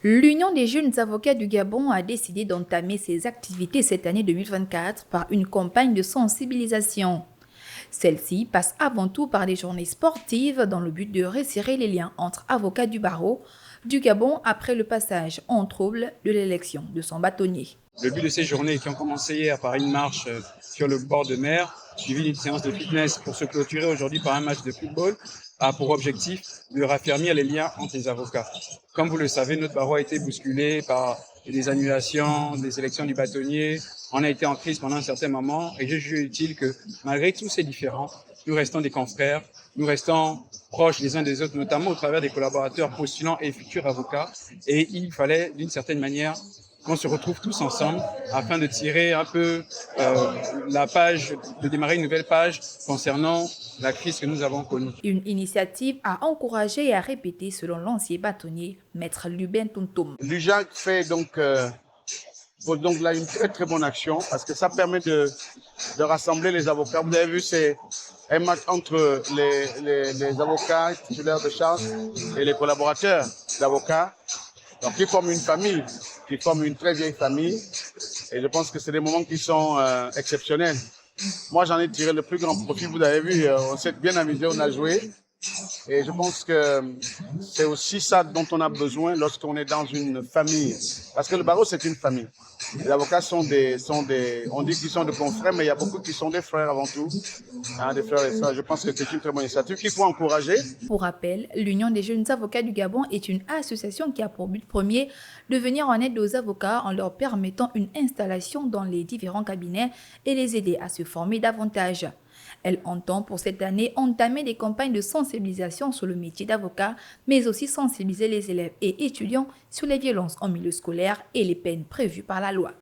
L'Union des jeunes avocats du Gabon a décidé d'entamer ses activités cette année 2024 par une campagne de sensibilisation. Celle-ci passe avant tout par des journées sportives dans le but de resserrer les liens entre avocats du barreau du Gabon après le passage en trouble de l'élection de son bâtonnier. Le but de ces journées qui ont commencé hier par une marche sur le bord de mer, suivie d'une séance de fitness pour se clôturer aujourd'hui par un match de football, a pour objectif de raffermir les liens entre les avocats. Comme vous le savez, notre barreau a été bousculé par des annulations, des élections du bâtonnier. On a été en crise pendant un certain moment et je juge utile que malgré tous ces différends, nous restons des confrères, nous restons proches les uns des autres, notamment au travers des collaborateurs postulants et futurs avocats. Et il fallait d'une certaine manière qu'on se retrouve tous ensemble afin de tirer un peu la page, de démarrer une nouvelle page concernant la crise que nous avons connue. Une initiative à encourager et à répéter selon l'ancien bâtonnier, Maître Lubin Tuntum. L'UJAC fait donc là une très bonne action parce que ça permet de rassembler les avocats. Vous avez vu, c'est un match entre les avocats titulaires de charge et les collaborateurs d'avocats, donc qui forment une famille, qui forment une très vieille famille. Et je pense que c'est des moments qui sont exceptionnels. Moi, j'en ai tiré le plus grand profit. Vous avez vu, on s'est bien amusé, on a joué. Et je pense que c'est aussi ça dont on a besoin lorsqu'on est dans une famille. Parce que le barreau, c'est une famille. Les avocats on dit qu'ils sont de confrères, mais il y a beaucoup qui sont des frères avant tout. Des frères et sœurs. Je pense que c'est une très bonne initiative qu'il faut encourager. Pour rappel, l'Union des jeunes avocats du Gabon est une association qui a pour but premier de venir en aide aux avocats en leur permettant une installation dans les différents cabinets et les aider à se former davantage. Elle entend pour cette année entamer des campagnes de sensibilisation sur le métier d'avocat, mais aussi sensibiliser les élèves et étudiants sur les violences en milieu scolaire et les peines prévues par la loi.